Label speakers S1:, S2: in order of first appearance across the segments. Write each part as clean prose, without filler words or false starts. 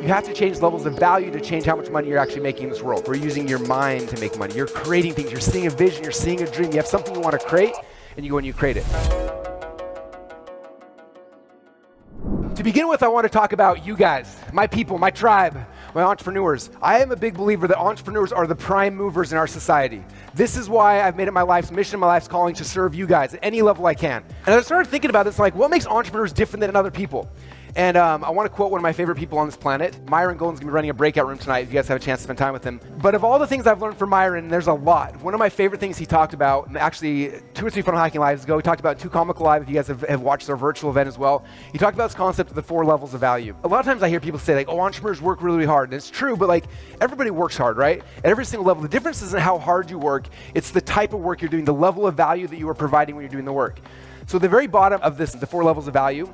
S1: You have to change levels of value to change how much money you're actually making in this world. We're using your mind to make money. You're creating things. You're seeing a vision. You're seeing a dream. You have something you want to create, and you go and you create it. To begin with, I want to talk about you guys, my people, my tribe, my entrepreneurs. I am a big believer that entrepreneurs are the prime movers in our society. This is why I've made it my life's mission, my life's calling to serve you guys at any level I can. And I started thinking about this, like, what makes entrepreneurs different than other people? And I want to quote one of my favorite people on this planet. Myron Golden's going to be running a breakout room tonight if you guys have a chance to spend time with him. But of all the things I've learned from Myron, there's a lot. One of my favorite things he talked about, actually 2 or 3 Funnel Hacking Lives ago, he talked about 2 Comical Live, if you guys have watched our virtual event as well. He talked about this concept of the 4 levels of value. A lot of times I hear people say, like, oh, entrepreneurs work really, really hard. And it's true, but like, everybody works hard, right? At every single level. The difference isn't how hard you work, it's the type of work you're doing, the level of value that you are providing when you're doing the work. So the very bottom of this, the 4 levels of value,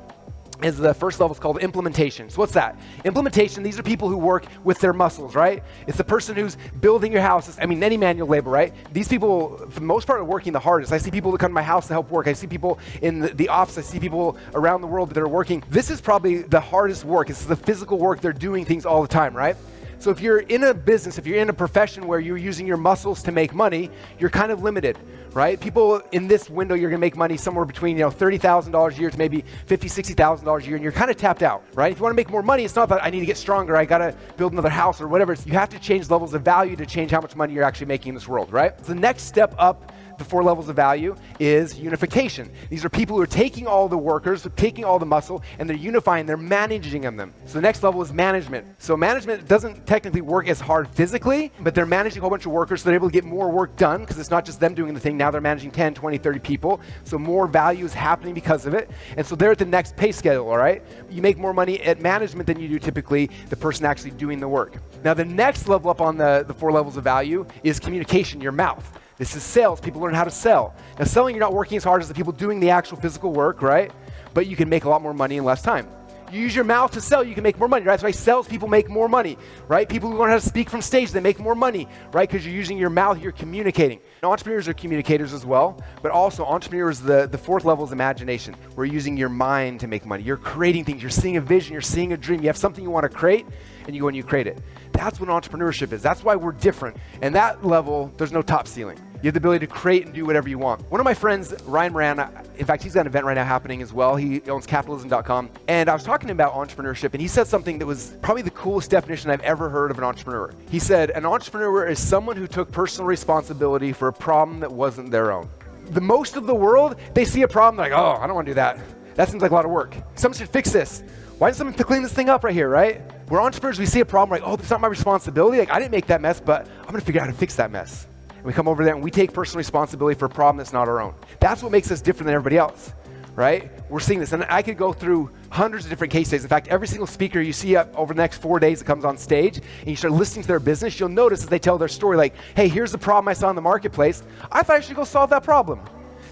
S1: is the first level is called implementation. So what's that? Implementation, these are people who work with their muscles, right? It's the person who's building your house. I mean, any manual labor, right? These people, for the most part, are working the hardest. I see people that come to my house to help work. I see people in the office. I see people around the world that are working. This is probably the hardest work. It's the physical work. They're doing things all the time, right? So if you're in a business, if you're in a profession where you're using your muscles to make money, you're kind of limited, right? People in this window, you're gonna make money somewhere between $30,000 a year to maybe $50,000, $60,000 a year, and you're kind of tapped out, right? If you wanna make more money, it's not that I need to get stronger, I gotta build another house or whatever. You have to change levels of value to change how much money you're actually making in this world, right? So the next step up the 4 levels of value is unification. These are people who are taking all the workers, taking all the muscle, and they're unifying, they're managing them. So the next level is management. So management doesn't technically work as hard physically, but they're managing a whole bunch of workers, so they're able to get more work done, because it's not just them doing the thing, now they're managing 10, 20, 30 people, so more value is happening because of it, and so they're at the next pay scale, all right? You make more money at management than you do typically the person actually doing the work. Now the next level up on the 4 levels of value is communication, your mouth. This is sales. People learn how to sell. Now, selling, you're not working as hard as the people doing the actual physical work, right? But you can make a lot more money in less time. You use your mouth to sell, you can make more money, right? That's why salespeople make more money, right? People who learn how to speak from stage, they make more money, right? Because you're using your mouth, you're communicating. Now, entrepreneurs are communicators as well, but also entrepreneurs, the 4th level is imagination. We're using your mind to make money. You're creating things. You're seeing a vision. You're seeing a dream. You have something you want to create, and you go and you create it. That's what entrepreneurship is. That's why we're different. And that level, there's no top ceiling. You have the ability to create and do whatever you want. One of my friends, Ryan Moran, in fact, he's got an event right now happening as well. He owns capitalism.com. And I was talking to him about entrepreneurship, and he said something that was probably the coolest definition I've ever heard of an entrepreneur. He said, an entrepreneur is someone who took personal responsibility for a problem that wasn't their own. The most of the world, they see a problem, they're like, oh, I don't want to do that. That seems like a lot of work. Someone should fix this. Why doesn't someone clean this thing up right here, right? We're entrepreneurs, we see a problem, like, oh, it's not my responsibility. Like, I didn't make that mess, but I'm going to figure out how to fix that mess. And we come over there and we take personal responsibility for a problem that's not our own. That's what makes us different than everybody else, right? We're seeing this, and I could go through hundreds of different case studies. In fact, every single speaker you see up over the next 4 days that comes on stage, and you start listening to their business, you'll notice as they tell their story, like, hey, here's the problem I saw in the marketplace. I thought I should go solve that problem.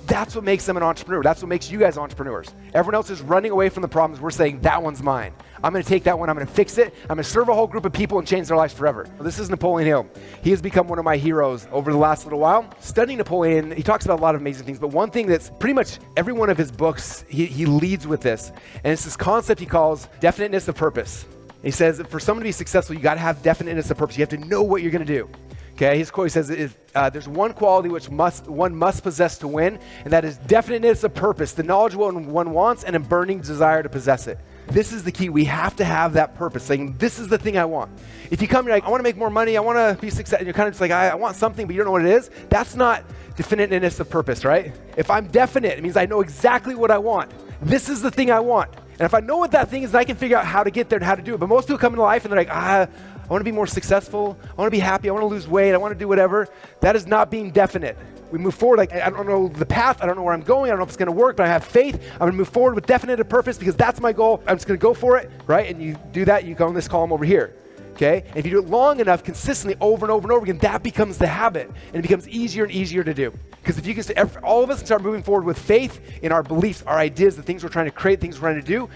S1: That's what makes them an entrepreneur. That's what makes you guys entrepreneurs. Everyone else is running away from the problems. We're saying, that one's mine. I'm going to take that one. I'm going to fix it. I'm going to serve a whole group of people and change their lives forever. This is Napoleon Hill. He has become one of my heroes over the last little while. Studying Napoleon, he talks about a lot of amazing things, but one thing that's pretty much every one of his books, he leads with this, and it's this concept he calls definiteness of purpose. He says, for someone to be successful, you got to have definiteness of purpose. You have to know what you're going to do. Okay, his quote says, there's one quality which one must possess to win, and that is definiteness of purpose, the knowledge of what one wants and a burning desire to possess it. This is the key. We have to have that purpose, saying, this is the thing I want. If you come, you're like, I want to make more money, I want to be successful, and you're kind of just like, I want something, but you don't know what it is, that's not definiteness of purpose, right? If I'm definite, it means I know exactly what I want. This is the thing I want. And if I know what that thing is, I can figure out how to get there and how to do it. But most people come into life and they're like, I want to be more successful, I want to be happy, I want to lose weight, I want to do whatever. That is not being definite. We move forward like, I don't know the path, I don't know where I'm going, I don't know if it's going to work, but I have faith. I'm going to move forward with definite purpose because that's my goal. I'm just going to go for it, right? And you do that, you go in this column over here. Okay? And if you do it long enough, consistently, over and over and over again, that becomes the habit, and it becomes easier and easier to do. Because if you can, all of us can start moving forward with faith in our beliefs, our ideas, the things we're trying to create, things we're trying to do,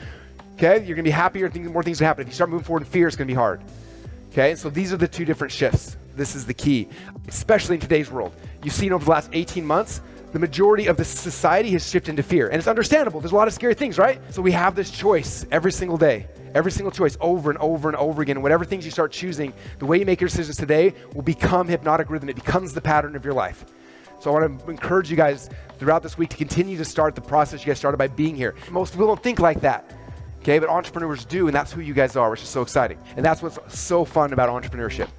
S1: okay? You're going to be happier, more things will happen. If you start moving forward in fear, it's going to be hard. Okay? So these are the 2 different shifts. This is the key, especially in today's world. You've seen over the last 18 months, the majority of the society has shifted into fear. And it's understandable. There's a lot of scary things, right? So we have this choice every single day. Every single choice over and over and over again. Whatever things you start choosing, the way you make your decisions today will become hypnotic rhythm. It becomes the pattern of your life. So I want to encourage you guys throughout this week to continue to start the process you guys started by being here. Most people don't think like that, okay? But entrepreneurs do, and that's who you guys are, which is so exciting. And that's what's so fun about entrepreneurship.